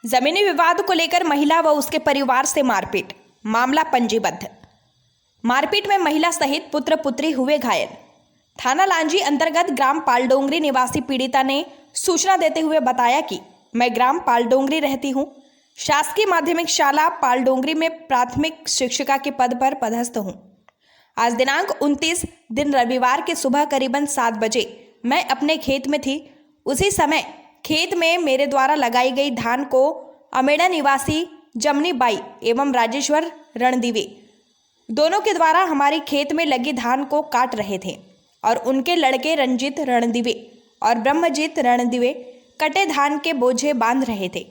जमीनी विवाद को लेकर महिला व उसके परिवार से मारपीट, मामला पंजीबद्ध। मारपीट में महिला सहित पुत्र पुत्री हुए घायल। थाना लांजी अंतर्गत ग्राम पालडोंगरी निवासी पीड़िता ने सूचना देते हुए बताया कि मैं ग्राम पालडोंगरी रहती हूं। शासकीय माध्यमिक शाला पालडोंगरी में प्राथमिक शिक्षिका के पद पर पदस्थ हूं। आज दिनांक 29 दिन रविवार के सुबह करीबन 7 बजे मैं अपने खेत में थी। उसी समय खेत में मेरे द्वारा लगाई गई धान को अमेड़ा निवासी जमनी बाई एवं राजेश्वर रणदीवे दोनों के द्वारा हमारी खेत में लगी धान को काट रहे थे और उनके लड़के रंजीत रणदीवे और ब्रह्मजीत रणदीवे कटे धान के बोझे बांध रहे थे।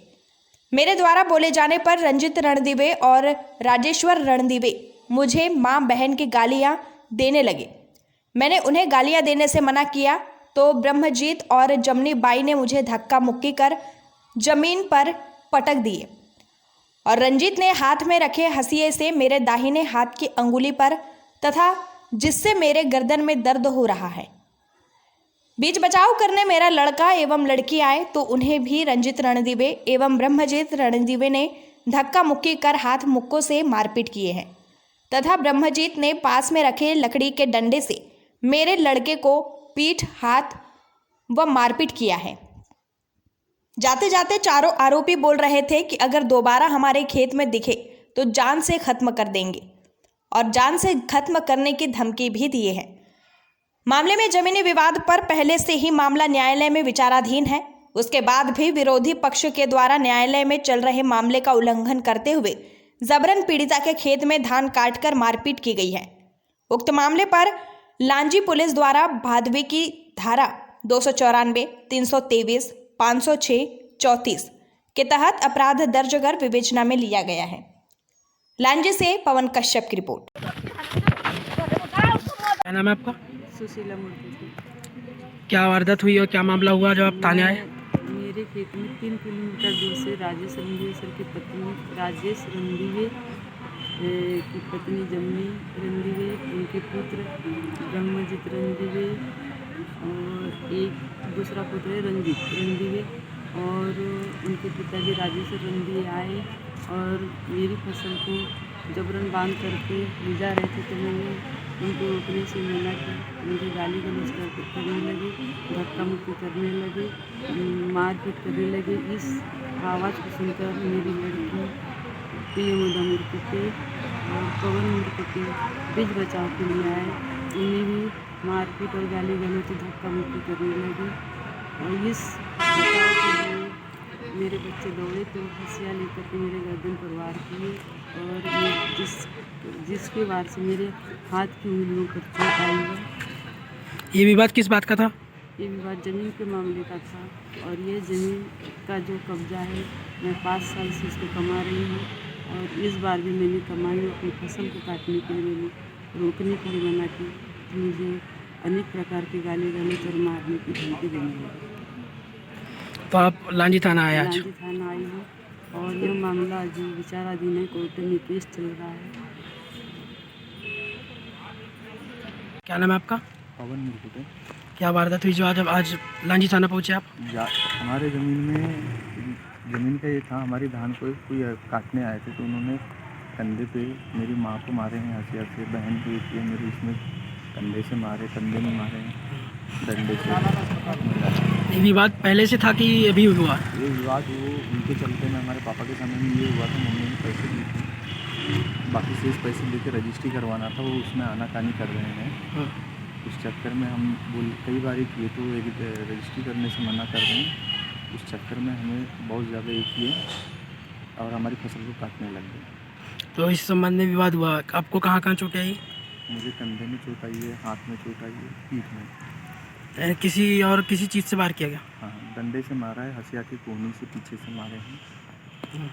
मेरे द्वारा बोले जाने पर रंजीत रणदीवे और राजेश्वर रणदीवे मुझे मां बहन की गालियां देने लगे। मैंने उन्हें गालियां देने से मना किया तो ब्रह्मजीत और जमनी बाई ने मुझे धक्का मुक्की कर जमीन पर पटक दिए और रंजीत ने हाथ में रखे हंसिए से मेरे दाहिने हाथ की अंगुली पर तथा जिससे मेरे गर्दन में दर्द हो रहा है। बीच बचाव करने मेरा लड़का एवं लड़की आए तो उन्हें भी रंजीत रणदीवे एवं ब्रह्मजीत रणदीवे ने धक्का मुक्की कर हाथ मुक्कों से मारपीट किए हैं तथा ब्रह्मजीत ने पास में रखे लकड़ी के डंडे से मेरे लड़के को पीठ, हाथ व मारपीट किया है। जाते जाते चारों आरोपी बोल रहे थे कि अगर दोबारा हमारे खेत में दिखे तो जान से खत्म कर देंगे और जान से खत्म करने की धमकी भी दिए हैं। मामले में जमीनी विवाद पर पहले से ही मामला न्यायालय में विचाराधीन है। उसके बाद भी विरोधी पक्ष के द्वारा न्यायालय में चल रहे मामले का उल्लंघन करते हुए जबरन पीड़िता के खेत में धान काटकर मारपीट की गई है। उक्त मामले पर लांजी पुलिस द्वारा भादवे की धारा 294, 323, 506, 34 के तहत अपराध दर्ज कर विवेचना में लिया गया है। लांजी से पवन कश्यप की रिपोर्ट। क्या नाम है आपका? सुशीला मूर्ति। क्या वारदात हुई और क्या मामला हुआ जो आप थाने आए? मेरे खेत में 3 किलोमीटर दूर से राजेश रणदीवे सर की पत्नी राजेश रणदीवे की पत्नी जमनी रणदीवे, उनके पुत्र ब्रह्मजीत रणदीवे और एक दूसरा पुत्र है रंजीत रणदीवे और उनके पिताजी राजेश्वर रणदीवे आए और मेरी फसल को जबरन बांध करके ले जा रहे थे तो मैंने उनको रोकने से मना की। मुझे गाली गलौज करने लगे, धक्का मुक्की करने लगे, मारपीट करने लगे। इस आवाज़ को सुनकर मेरी लड़की प्रियमदा मूर्ति के और पवन मूर्ति के बीच बचाव के लिए आए। उन्हें भी मारपीट और गाली गलौज धक्का मुक्की करने लगे और इस बचाव के लिए मेरे बच्चे दौड़े तो हंसिया लेकर के मेरे गर्दन पर वार किए और जिसके वार से मेरे हाथ की उंगलियों पर चोट आई है। ये विवाद किस बात का था? ये विवाद ज़मीन के मामले का था और ये ज़मीन का जो कब्जा है मैं 5 साल से इसको कमा रही हूँ और इस बार भी मैंने कमाई अपनी फसल को काटने के लिए मैंने रोकने के लिए मना की तो मुझे अनेक प्रकार के गाली गलौज और मारने की धमकी देने लगी। तो आप लांजी थाना आए आज? लांजी थाना आई हूँ और यह मामला अभी विचाराधीन है, कोर्ट में केस चल रहा है। क्या नाम है आपका? पवन मूर्ति। क्या वारदात हुई जो आज लांजी थाना पहुँचे आप? हमारे ज़मीन का ये था, हमारी धान को कोई काटने आए थे तो उन्होंने कंधे पे मेरी माँ को मारे हैं हंसिया से, बहन को इसलिए मेरी इसमें कंधे से मारे, कंधे में मारे हैं डंडे से। ये विवाद पहले से था कि अभी हुआ? ये विवाद वो उनके चलते में हमारे पापा के समय में ये हुआ था। मम्मी ने पैसे दिए थे, बाकी शेष पैसे लेके रजिस्ट्री करवाना था, वो उसमें आनाकानी कर रहे हैं। उस चक्कर में हम कई बार किए तो रजिस्ट्री करने से मना कर रहे हैं। उस चक्कर में हमें बहुत ज़्यादा ये किए और हमारी फसल को काटने लग गए। तो इस संबंध में विवाद हुआ। आपको कहाँ कहाँ चोट आई? मुझे कंधे में चोट आई है, हाथ में चोट आई है, पीठ में। किसी चीज़ से वार किया गया? हाँ, डंडे से मारा है, हंसिया की कोहनी से पीछे से मारे हैं।